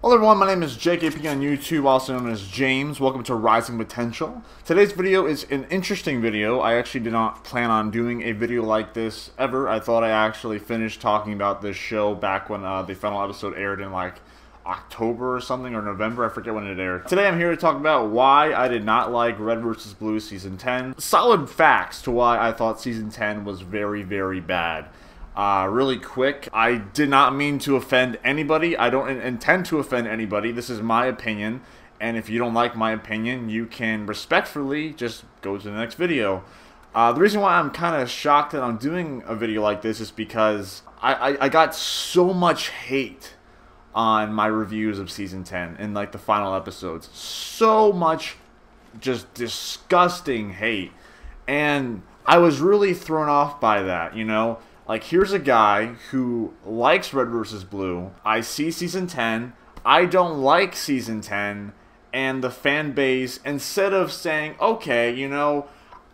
Hello everyone, my name is JKP on YouTube, also known as James. Welcome to Rising Potential. Today's video is an interesting video. I actually did not plan on doing a video like this ever. I thought I actually finished talking about this show back when the final episode aired in like October or something, or November, I forget when it aired. Today I'm here to talk about why I did not like Red vs. Blue Season 10. Solid facts to why I thought Season 10 was very, very bad. Really quick, I did not mean to offend anybody. I don't intend to offend anybody. This is my opinion, and if you don't like my opinion, you can respectfully just go to the next video. The reason why I'm kind of shocked that I'm doing a video like this is because I got so much hate on my reviews of Season 10 in like the final episodes. So much just disgusting hate, and I was really thrown off by that, you know? Like, here's a guy who likes Red vs. Blue. I see Season 10. I don't like Season 10. And the fan base, instead of saying, okay, you know,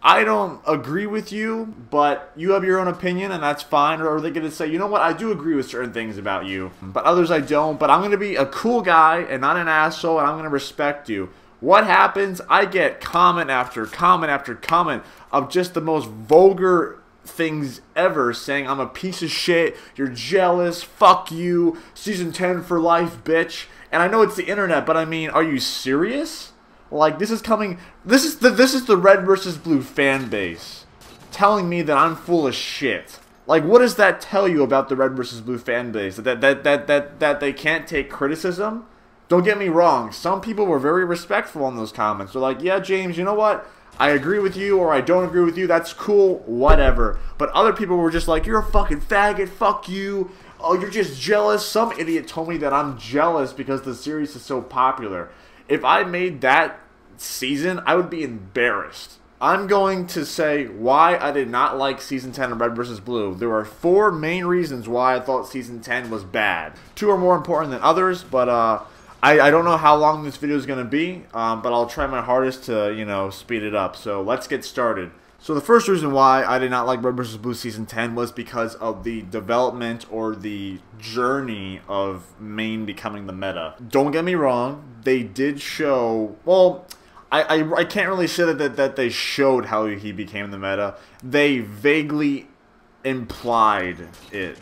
I don't agree with you, but you have your own opinion and that's fine. Or are they going to say, you know what, I do agree with certain things about you, but others I don't. But I'm going to be a cool guy and not an asshole, and I'm going to respect you. What happens? I get comment after comment after comment of just the most vulgar things ever, saying I'm a piece of shit, you're jealous, fuck you, Season 10 for life, bitch. And I know it's the internet, but I mean, are you serious? Like, this is the Red vs. Blue fan base telling me that I'm full of shit. Like, what does that tell you about the Red vs. Blue fan base? That they can't take criticism? Don't get me wrong, some people were very respectful in those comments. They're like, yeah, James, you know what? I agree with you, or I don't agree with you, that's cool, whatever. But other people were just like, you're a fucking faggot, fuck you, oh, you're just jealous. Some idiot told me that I'm jealous because the series is so popular. If I made that season, I would be embarrassed. I'm going to say why I did not like Season 10 of Red vs. Blue. There are 4 main reasons why I thought Season 10 was bad. 2 are more important than others, but I don't know how long this video is going to be, but I'll try my hardest to, you know, speed it up. So let's get started. So the first reason why I did not like Red vs. Blue Season 10 was because of the development or the journey of Maine becoming the meta. Don't get me wrong, they did show, well, I can't really say that they showed how he became the meta. They vaguely implied it.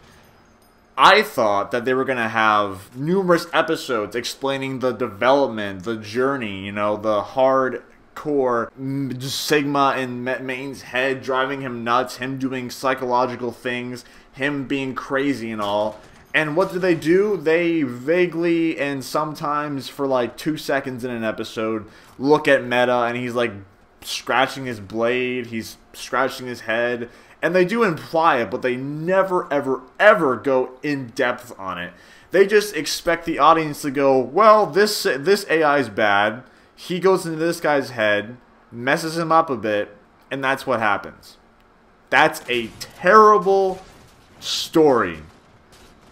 I thought that they were going to have numerous episodes explaining the development, the journey, you know, the hardcore Sigma in Maine's head, driving him nuts, him doing psychological things, him being crazy and all. And what do? They vaguely, and sometimes for like 2 seconds in an episode, look at Meta, and he's like scratching his blade, he's scratching his head. And they do imply it, but they never, ever, ever go in depth on it. They just expect the audience to go, well, this AI is bad. He goes into this guy's head, messes him up a bit, and that's what happens. That's a terrible story.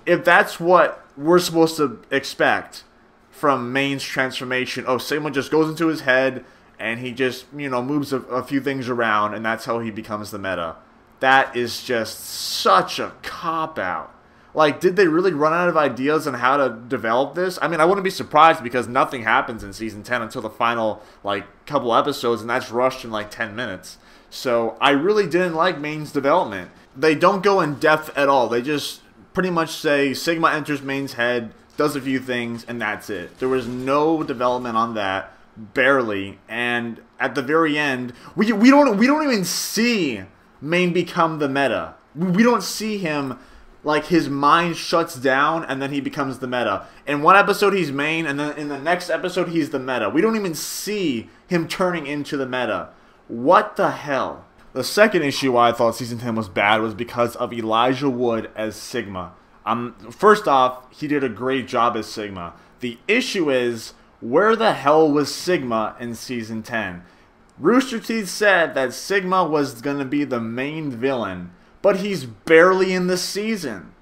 If that's what we're supposed to expect from Maine's transformation, oh, Sigma just goes into his head, and he just, you know, moves a few things around, and that's how he becomes the meta. That is just such a cop-out. Like, did they really run out of ideas on how to develop this? I mean, I wouldn't be surprised because nothing happens in Season 10 until the final, like, couple episodes, and that's rushed in, like, 10 minutes. So, I really didn't like Maine's development. They don't go in depth at all. They just pretty much say Sigma enters Maine's head, does a few things, and that's it. There was no development on that, barely. And at the very end, we don't even see Maine become the meta. We don't see him, like, his mind shuts down and then he becomes the meta. In one episode he's Maine, and then in the next episode he's the meta. We don't even see him turning into the meta. What the hell? The second issue why I thought Season 10 was bad was because of Elijah Wood as Sigma. First off, he did a great job as Sigma. The issue is, where the hell was Sigma in Season 10? Rooster Teeth said that Sigma was going to be the main villain, but he's barely in the season.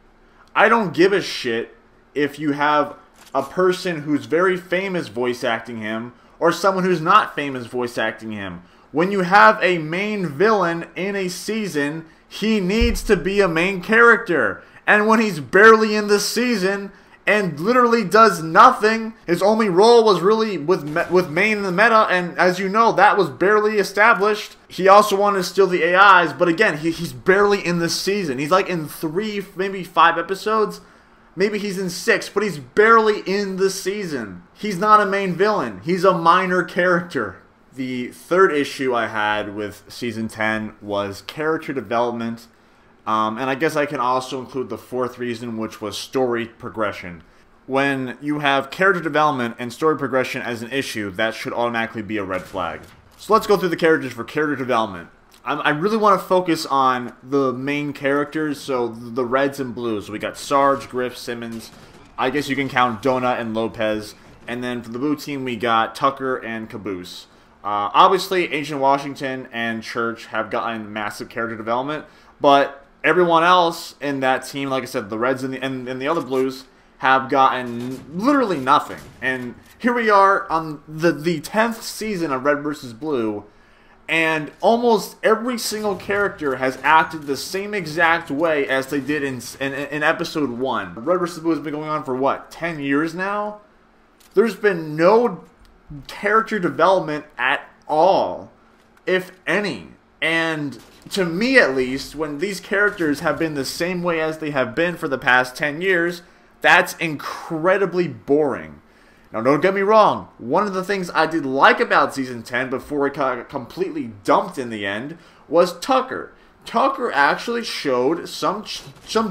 I don't give a shit if you have a person who's very famous voice acting him, or someone who's not famous voice acting him. When you have a main villain in a season, he needs to be a main character. And when he's barely in the season, and literally does nothing. His only role was really with Maine in the meta, and as you know, that was barely established. He also wanted to steal the AIs, but again, he's barely in this season. He's like in 3, maybe 5 episodes. Maybe he's in 6, but he's barely in the season. He's not a main villain. He's a minor character. The third issue I had with Season 10 was character development. And I guess I can also include the fourth reason, which was story progression. When you have character development and story progression as an issue, that should automatically be a red flag. So let's go through the characters for character development. I really want to focus on the main characters, so the reds and blues. So we got Sarge, Griff, Simmons. I guess you can count Donut and Lopez. And then for the blue team, we got Tucker and Caboose. Obviously, Agent Washington and Church have gotten massive character development, but everyone else in that team, like I said, the Reds and the other Blues, have gotten literally nothing. And here we are on the 10th season of Red vs. Blue, and almost every single character has acted the same exact way as they did in episode 1. Red vs. Blue has been going on for, what, 10 years now? There's been no character development at all, if any. And to me at least, when these characters have been the same way as they have been for the past 10 years, that's incredibly boring. Now, don't get me wrong, one of the things I did like about Season 10 before it got completely dumped in the end was Tucker. Tucker actually showed some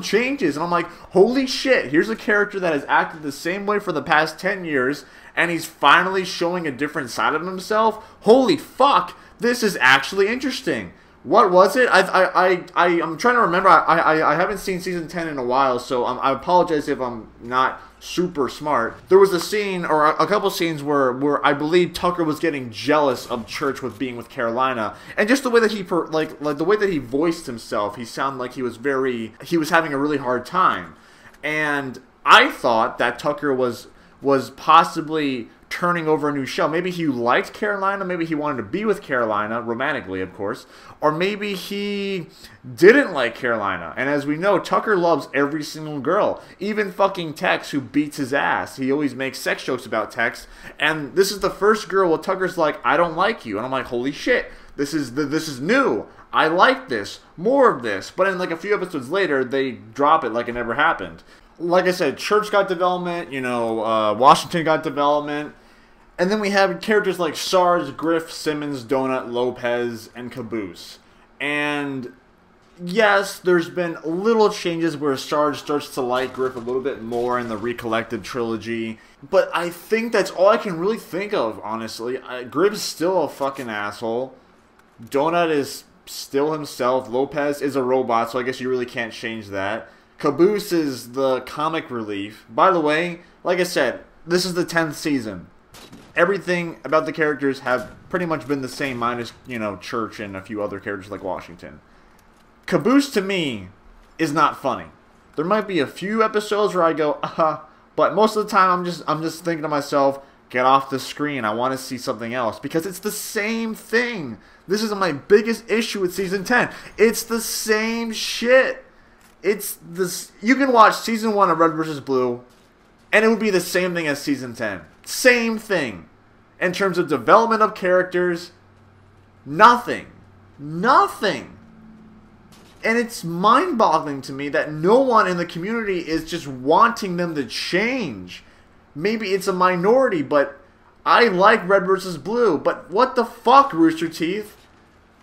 changes, and I'm like, holy shit, here's a character that has acted the same way for the past 10 years, and he's finally showing a different side of himself. Holy fuck, this is actually interesting. What was it? I'm trying to remember. I haven't seen Season 10 in a while, so I apologize if I'm not super smart. There was a scene, or a couple scenes, where I believe Tucker was getting jealous of Church with being with Carolina, and just the way that he the way that he voiced himself, he sounded like he was having a really hard time, and I thought that Tucker was possibly turning over a new shell. Maybe he liked Carolina, maybe he wanted to be with Carolina, romantically of course, or maybe he didn't like Carolina. And as we know, Tucker loves every single girl, even fucking Tex, who beats his ass. He always makes sex jokes about Tex, and this is the first girl where Tucker's like, I don't like you, and I'm like, holy shit, this is new. I like this, more of this. But then like a few episodes later, they drop it like it never happened. Like I said, Church got development, you know, Washington got development. And then we have characters like Sarge, Griff, Simmons, Donut, Lopez, and Caboose. And yes, there's been little changes where Sarge starts to like Griff a little bit more in the Recollected trilogy. But I think that's all I can really think of, honestly. Griff's still a fucking asshole. Donut is still himself. Lopez is a robot, so I guess you really can't change that. Caboose is the comic relief. By the way, like I said, this is the 10th season. Everything about the characters have pretty much been the same, minus, you know, Church and a few other characters like Washington. Caboose, to me, is not funny. There might be a few episodes where I go, but most of the time I'm just thinking to myself, get off the screen, I want to see something else, because it's the same thing. This is my biggest issue with Season 10. It's the same shit. It's this. You can watch Season 1 of Red vs. Blue, and it would be the same thing as Season 10. Same thing. In terms of development of characters, nothing. Nothing. And it's mind-boggling to me that no one in the community is just wanting them to change. Maybe it's a minority, but I like Red vs. Blue. But what the fuck, Rooster Teeth?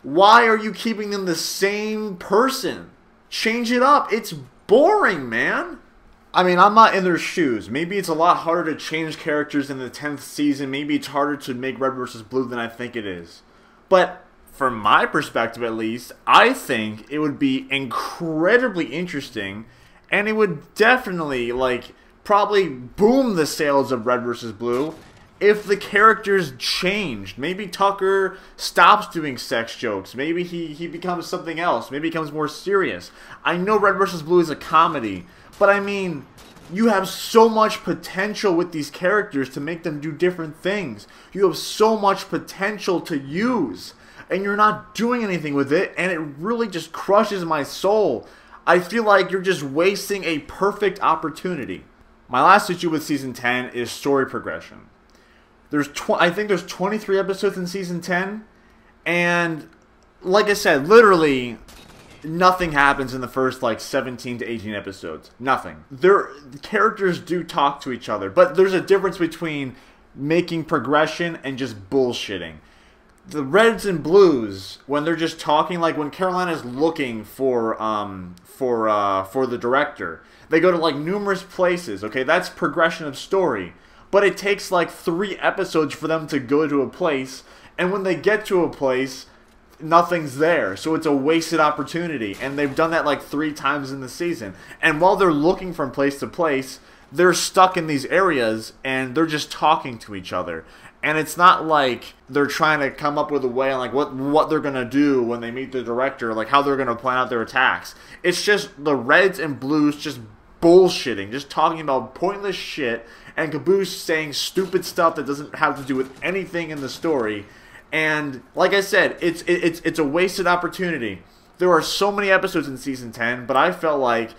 Why are you keeping them the same person? Change it up. It's boring, man. I mean, I'm not in their shoes. Maybe it's a lot harder to change characters in the 10th season. Maybe it's harder to make Red vs. Blue than I think it is. But from my perspective, at least, I think it would be incredibly interesting, and it would definitely, like, probably boom the sales of Red vs. Blue if the characters changed. Maybe Tucker stops doing sex jokes. Maybe he becomes something else. Maybe he becomes more serious. I know Red vs. Blue is a comedy, but I mean, you have so much potential with these characters to make them do different things. You have so much potential to use, and you're not doing anything with it, and it really just crushes my soul. I feel like you're just wasting a perfect opportunity. My last issue with Season 10 is story progression. I think there's 23 episodes in Season 10, and like I said, literally nothing happens in the first like 17 to 18 episodes. Nothing. The characters do talk to each other, but there's a difference between making progression and just bullshitting. The Reds and Blues, when they're just talking, like when Carolina's looking for the director, they go to like numerous places. Okay, that's progression of story, but it takes like 3 episodes for them to go to a place, and when they get to a place, nothing's there, so it's a wasted opportunity. And they've done that like 3 times in the season. And while they're looking from place to place, they're stuck in these areas and they're just talking to each other. And it's not like they're trying to come up with a way on like what they're gonna do when they meet the director, like how they're gonna plan out their attacks. It's just the Reds and Blues just bullshitting, just talking about pointless shit, and Caboose saying stupid stuff that doesn't have to do with anything in the story. And like I said, it's a wasted opportunity. There are so many episodes in Season 10, but I felt like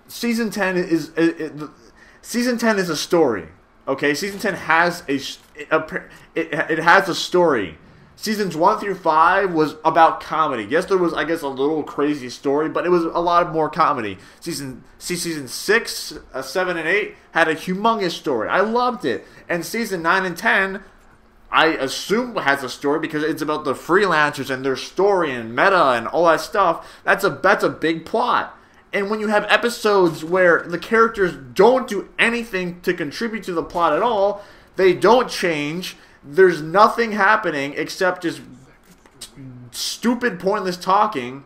Season 10 is a story. Okay, Season 10 has it has a story. Seasons 1 through 5 was about comedy. Yes, there was, I guess, a little crazy story, but it was a lot more comedy. Season 6, 7, and 8 had a humongous story. I loved it. And Season 9 and 10, I assume, has a story because it's about the freelancers and their story and meta and all that stuff. That's a big plot. And when you have episodes where the characters don't do anything to contribute to the plot at all, they don't change, there's nothing happening except just stupid, pointless talking,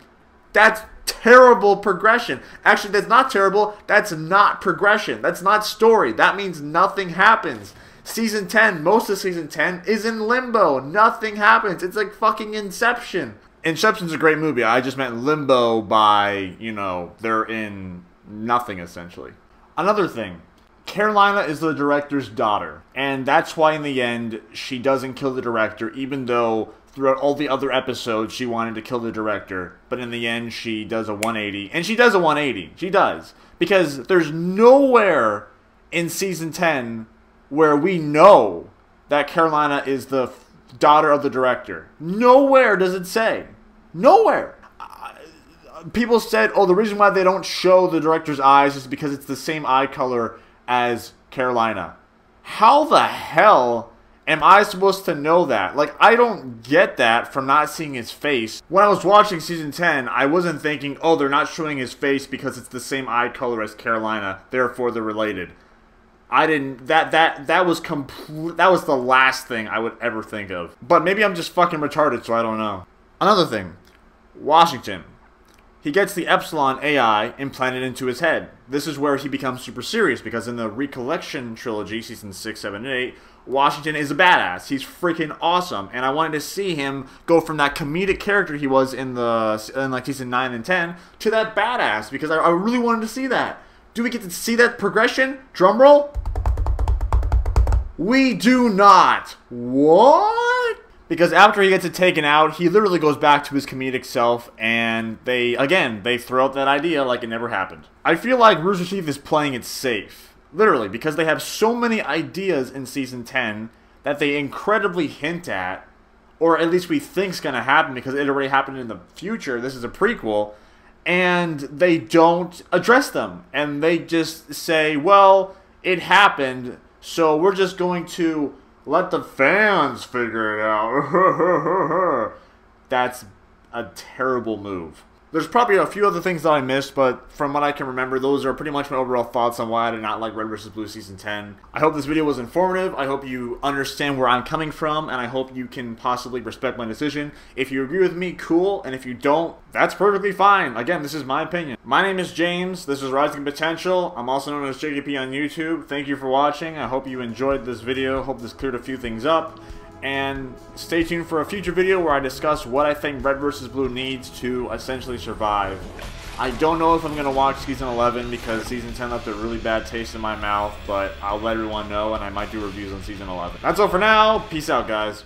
that's terrible progression. Actually, that's not terrible, that's not progression. That's not story. That means nothing happens. Season 10, most of Season 10 is in limbo. Nothing happens. It's like fucking Inception. Inception's a great movie. I just meant limbo by, you know, they're in nothing, essentially. Another thing. Carolina is the director's daughter. And that's why, in the end, she doesn't kill the director, even though throughout all the other episodes, she wanted to kill the director. But in the end, she does a 180. And she does a 180. She does. Because there's nowhere in Season 10 where we know that Carolina is the daughter of the director. Nowhere does it say. Nowhere. People said, oh, the reason why they don't show the director's eyes is because it's the same eye color as Carolina. How the hell am I supposed to know that? Like, I don't get that from not seeing his face. When I was watching Season 10, I wasn't thinking, oh, they're not showing his face because it's the same eye color as Carolina, therefore they're related. I didn't, that was the last thing I would ever think of. But maybe I'm just fucking retarded, so I don't know. Another thing, Washington. He gets the Epsilon AI implanted into his head. This is where he becomes super serious, because in the Recollection trilogy, Season 6, 7, and 8, Washington is a badass. He's freaking awesome, and I wanted to see him go from that comedic character he was in like Season 9 and 10 to that badass, because I really wanted to see that. Do we get to see that progression? Drumroll? We do not. What? Because after he gets it taken out, he literally goes back to his comedic self, and they throw out that idea like it never happened. I feel like Rooster Teeth is playing it safe. Literally, because they have so many ideas in Season 10 that they incredibly hint at, or at least we think's gonna happen because it already happened in the future. This is a prequel. And they don't address them. And they just say, well, it happened, so we're just going to let the fans figure it out. That's a terrible move. There's probably a few other things that I missed, but from what I can remember, those are pretty much my overall thoughts on why I did not like Red vs. Blue Season 10. I hope this video was informative. I hope you understand where I'm coming from, and I hope you can possibly respect my decision. If you agree with me, cool, and if you don't, that's perfectly fine. Again, this is my opinion. My name is James. This is Rising Potential. I'm also known as JKP on YouTube. Thank you for watching. I hope you enjoyed this video. Hope this cleared a few things up. And stay tuned for a future video where I discuss what I think Red vs. Blue needs to essentially survive. I don't know if I'm going to watch Season 11 because Season 10 left a really bad taste in my mouth, but I'll let everyone know, and I might do reviews on Season 11. That's all for now. Peace out, guys.